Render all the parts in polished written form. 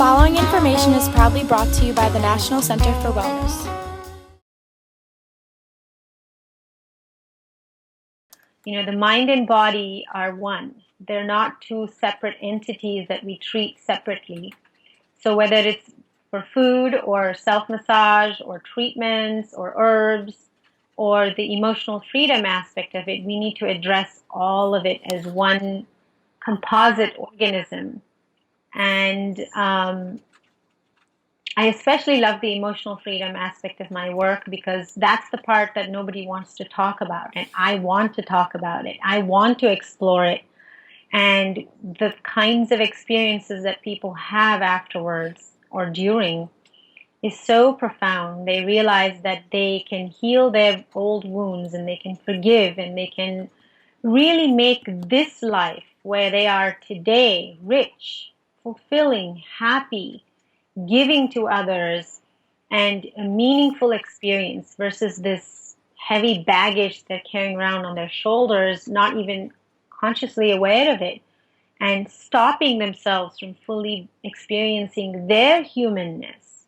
following information is proudly brought to you by the National Center for Wellness. You know, the mind and body are one. They're not two separate entities that we treat separately. So whether it's for food or self-massage or treatments or herbs or the emotional freedom aspect of it, we need to address all of it as one composite organism. And I especially love the emotional freedom aspect of my work because that's the part that nobody wants to talk about. And I want to talk about it. I want to explore it. And the kinds of experiences that people have afterwards or during is so profound. They realize that they can heal their old wounds and they can forgive and they can really make this life where they are today rich, fulfilling, happy, giving to others, and a meaningful experience versus this heavy baggage they're carrying around on their shoulders, not even consciously aware of it, and stopping themselves from fully experiencing their humanness.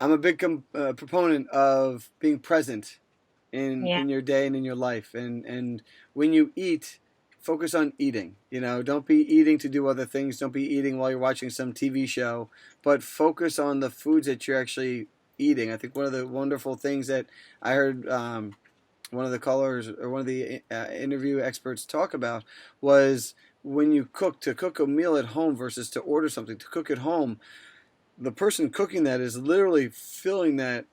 I'm a big proponent of being present Yeah. in your day and in your life, and when you eat, focus on eating. You know, don't be eating to do other things. Don't be eating while you're watching some TV show, but focus on the foods that you're actually eating. I think one of the wonderful things that I heard one of the callers or one of the interview experts talk about was when you cook, to cook a meal at home versus to order something. To cook at home, the person cooking that is literally filling that,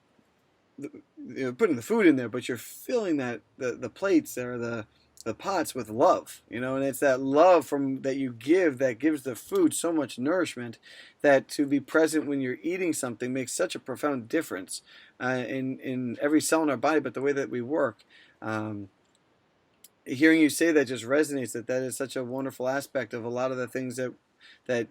putting the food in there, but you're filling that the plates or the pots with love, and it's that love from that you give that gives the food so much nourishment, that to be present when you're eating something makes such a profound difference in every cell in our body, but the way that we work. Hearing you say that just resonates, that is such a wonderful aspect of a lot of the things that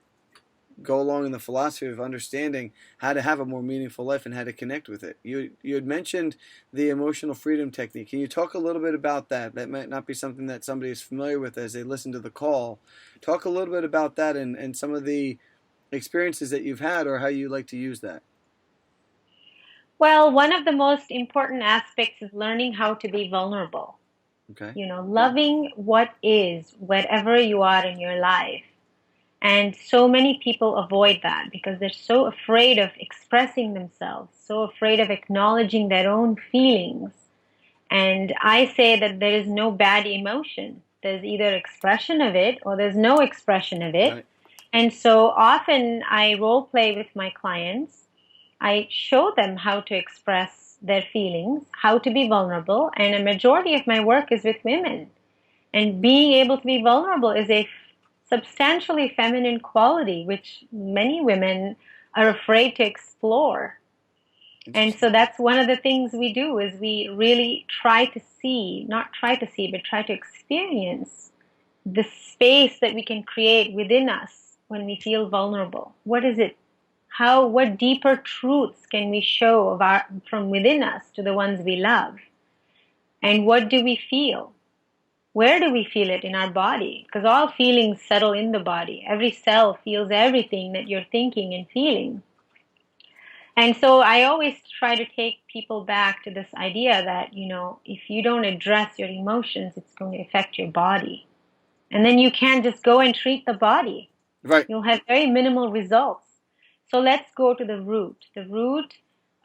go along in the philosophy of understanding how to have a more meaningful life and how to connect with it. You had mentioned the emotional freedom technique. Can you talk a little bit about that? That might not be something that somebody is familiar with as they listen to the call. Talk a little bit about that and some of the experiences that you've had or how you like to use that. Well, one of the most important aspects is learning how to be vulnerable. Okay. You know, loving what is, wherever you are in your life. And so many people avoid that because they're so afraid of expressing themselves, so afraid of acknowledging their own feelings. And I say that there is no bad emotion. There's either expression of it or there's no expression of it. Right. And so often I role play with my clients. I show them how to express their feelings, how to be vulnerable, and a majority of my work is with women. And being able to be vulnerable is a substantially feminine quality, which many women are afraid to explore. And so that's one of the things we do is we really try to see, not try to see, but try to experience the space that we can create within us when we feel vulnerable. What is it? What deeper truths can we show from within us to the ones we love? And what do we feel? Where do we feel it in our body? Because all feelings settle in the body. Every cell feels everything that you're thinking and feeling. And so I always try to take people back to this idea that, if you don't address your emotions, it's going to affect your body. And then you can't just go and treat the body. Right. You'll have very minimal results. So let's go to the root. The root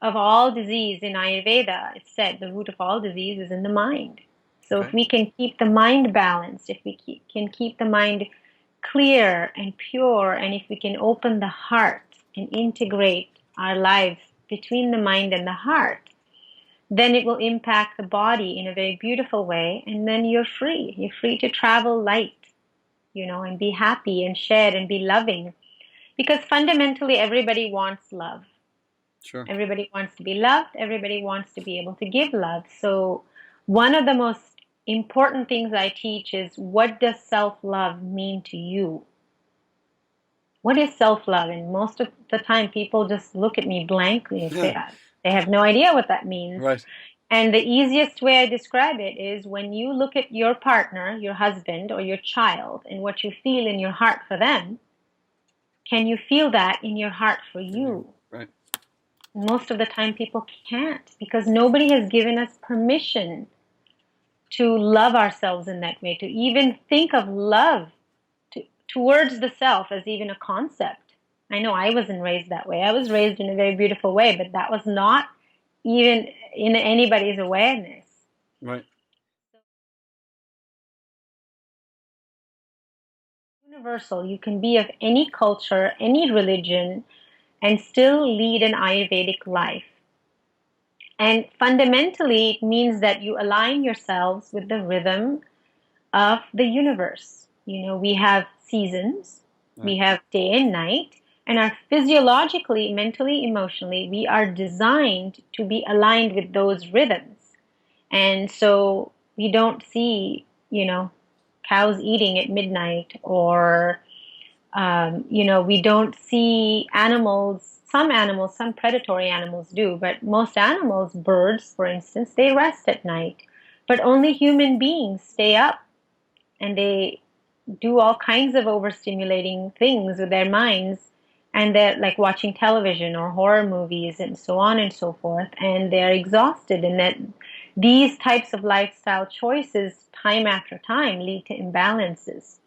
of all disease in Ayurveda, it's said the root of all disease is in the mind. So if we can keep the mind balanced, if we can keep the mind clear and pure, and if we can open the heart and integrate our lives between the mind and the heart, then it will impact the body in a very beautiful way, and then you're free. You're free to travel light, and be happy and share and be loving. Because fundamentally, everybody wants love. Sure. Everybody wants to be loved. Everybody wants to be able to give love. So one of the most important things I teach is, what does self-love mean to you? What is self-love? And most of the time, people just look at me blankly and say, they have no idea what that means. Right. And the easiest way I describe it is when you look at your partner, your husband, or your child, and what you feel in your heart for them, can you feel that in your heart for you? Right. Most of the time, people can't because nobody has given us permission to love ourselves in that way, to even think of love towards the self as even a concept. I know I wasn't raised that way. I was raised in a very beautiful way, but that was not even in anybody's awareness. Right. Universal. You can be of any culture, any religion, and still lead an Ayurvedic life. And fundamentally, it means that you align yourselves with the rhythm of the universe. You know, we have seasons, we Right. have day and night, and are physiologically, mentally, emotionally, we are designed to be aligned with those rhythms. And so we don't see, cows eating at midnight or we don't see animals, some predatory animals do, but most animals, birds, for instance, they rest at night. But only human beings stay up and they do all kinds of overstimulating things with their minds. And they're like watching television or horror movies and so on and so forth. And they're exhausted. And that these types of lifestyle choices, time after time, lead to imbalances.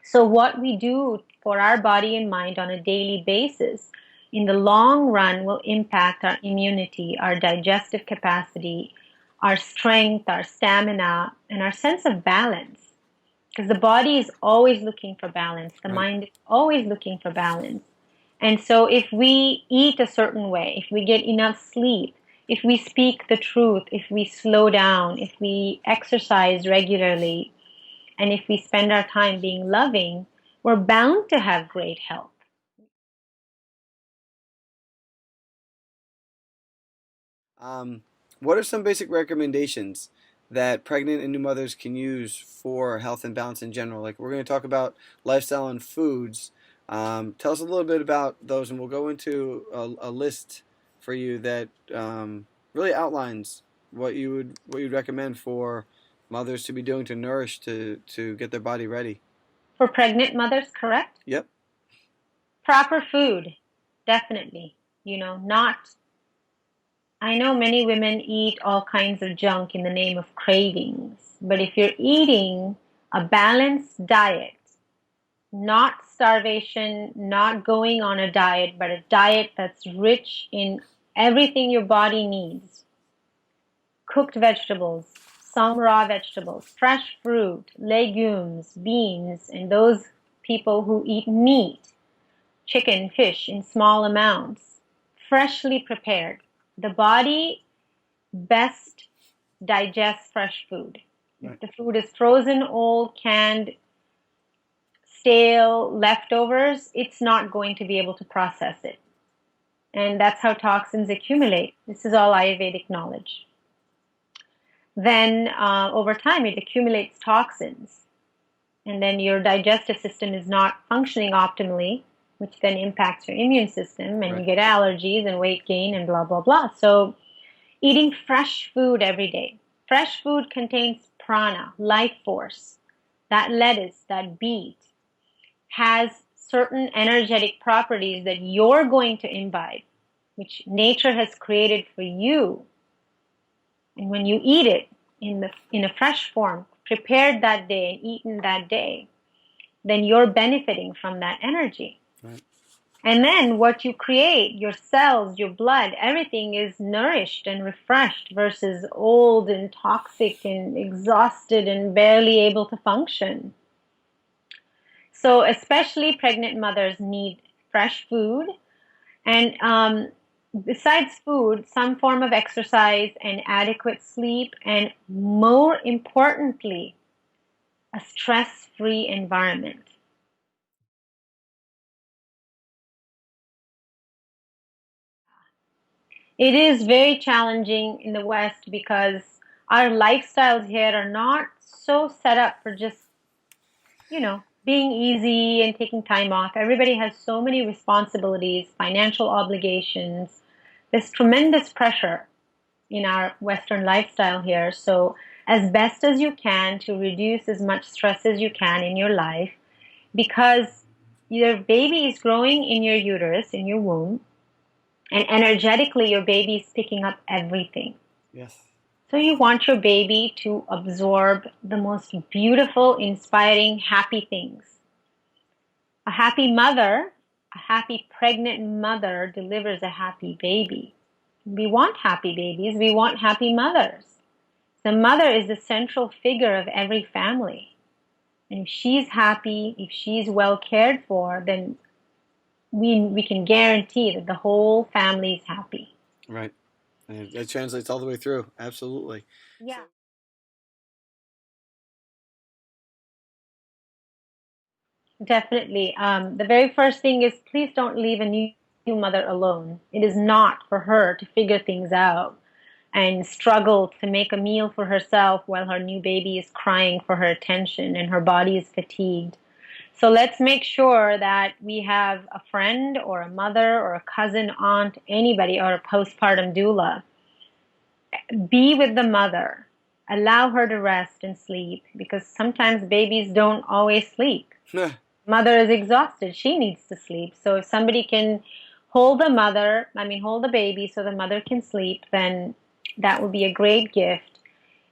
So, what we do for our body and mind on a daily basis in the long run will impact our immunity, our digestive capacity, our strength, our stamina, and our sense of balance. Because the body is always looking for balance, the Right. mind is always looking for balance. And so, if we eat a certain way, if we get enough sleep, if we speak the truth, if we slow down, if we exercise regularly, and if we spend our time being loving, we're bound to have great health. Um, what are some basic recommendations that pregnant and new mothers can use for health and balance in general? Like we're going to talk about lifestyle and foods. Tell us a little bit about those, and we'll go into a list for you that really outlines what you'd recommend for mothers to be doing to nourish to get their body ready. For pregnant mothers, correct? Yep. Proper food, definitely. Not, I know many women eat all kinds of junk in the name of cravings, but if you're eating a balanced diet, not starvation, not going on a diet, but a diet that's rich in everything your body needs, cooked vegetables, some raw vegetables, fresh fruit, legumes, beans, and those people who eat meat, chicken, fish in small amounts, freshly prepared. The body best digests fresh food. If Right. the food is frozen, old, canned, stale, leftovers, it's not going to be able to process it. And that's how toxins accumulate. This is all Ayurvedic knowledge. Then over time it accumulates toxins, and then your digestive system is not functioning optimally, which then impacts your immune system, and you Right. get allergies and weight gain and blah blah blah. So eating fresh food every day. Fresh food contains prana, life force. That lettuce, that beet, has certain energetic properties that you're going to imbibe, which nature has created for you. And when you eat it in a fresh form, prepared that day and eaten that day, then you're benefiting from that energy. Right. And then what you create, your cells, your blood, everything is nourished and refreshed versus old and toxic and exhausted and barely able to function. So especially pregnant mothers need fresh food. And besides food, some form of exercise and adequate sleep, and more importantly, a stress-free environment. It is very challenging in the West because our lifestyles here are not so set up for just, being easy and taking time off. Everybody has so many responsibilities, financial obligations. There's tremendous pressure. in our Western lifestyle here. So as best as you can to reduce as much stress as you can in your life, because your baby is growing in your uterus, in your womb, and energetically your baby is picking up everything. Yes. So you want your baby to absorb the most beautiful, inspiring, happy things. A happy mother, a happy pregnant mother delivers a happy baby. We want happy babies. We want happy mothers. The mother is the central figure of every family. And if she's happy, if she's well cared for, then we can guarantee that the whole family is happy. Right. And that translates all the way through. Absolutely. Yeah. Definitely. The very first thing is please don't leave a new mother alone. It is not for her to figure things out and struggle to make a meal for herself while her new baby is crying for her attention and her body is fatigued. So let's make sure that we have a friend or a mother or a cousin, aunt, anybody, or a postpartum doula. Be with the mother. Allow her to rest and sleep because sometimes babies don't always sleep. Mother is exhausted. She needs to sleep. So if somebody can hold hold the baby so the mother can sleep, then that would be a great gift.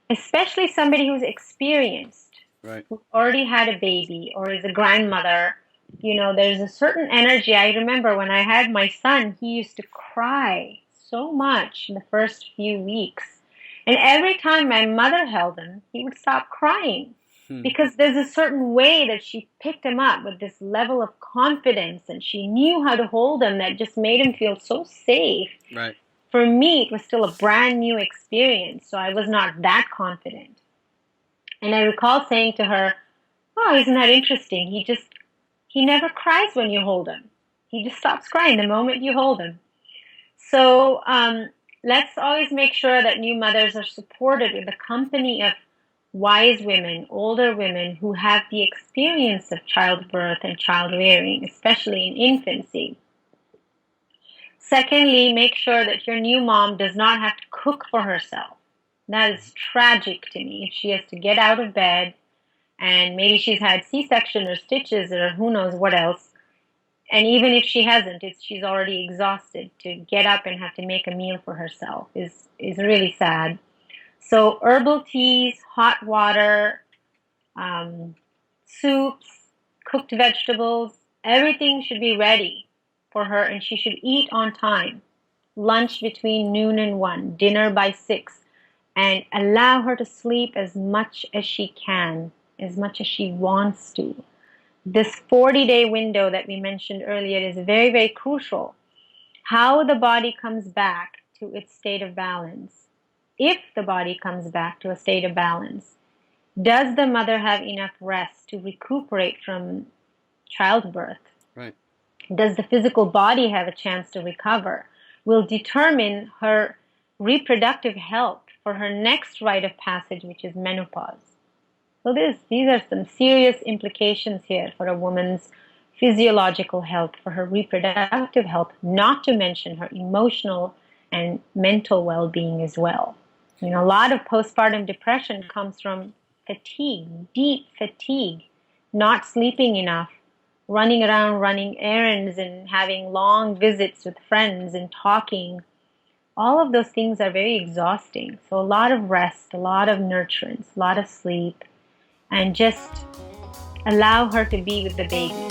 Especially somebody who's experienced, right, who already had a baby or is a grandmother. There's a certain energy. I remember when I had my son, he used to cry so much in the first few weeks. And every time my mother held him, he would stop crying. Because there's a certain way that she picked him up with this level of confidence and she knew how to hold him that just made him feel so safe. Right. For me, it was still a brand new experience, so I was not that confident. And I recall saying to her, "Oh, isn't that interesting? He never cries when you hold him. He just stops crying the moment you hold him." So let's always make sure that new mothers are supported with the company of wise women, older women who have the experience of childbirth and child rearing, especially in infancy. Secondly, make sure that your new mom does not have to cook for herself. That is tragic to me. If she has to get out of bed and maybe she's had C-section or stitches or who knows what else, and even if she hasn't, she's already exhausted, to get up and have to make a meal for herself is really sad. So herbal teas, hot water, soups, cooked vegetables, everything should be ready for her and she should eat on time. Lunch between noon and 1, dinner by 6, and allow her to sleep as much as she can, as much as she wants to. This 40-day window that we mentioned earlier is very, very crucial. How the body comes back to its state of balance. If the body comes back to a state of balance, does the mother have enough rest to recuperate from childbirth? Right. Does the physical body have a chance to recover? Will determine her reproductive health for her next rite of passage, which is menopause. So these are some serious implications here for a woman's physiological health, for her reproductive health, not to mention her emotional and mental well-being as well. A lot of postpartum depression comes from fatigue, deep fatigue, not sleeping enough, running around, running errands and having long visits with friends and talking. All of those things are very exhausting. So a lot of rest, a lot of nurturance, a lot of sleep, and just allow her to be with the baby.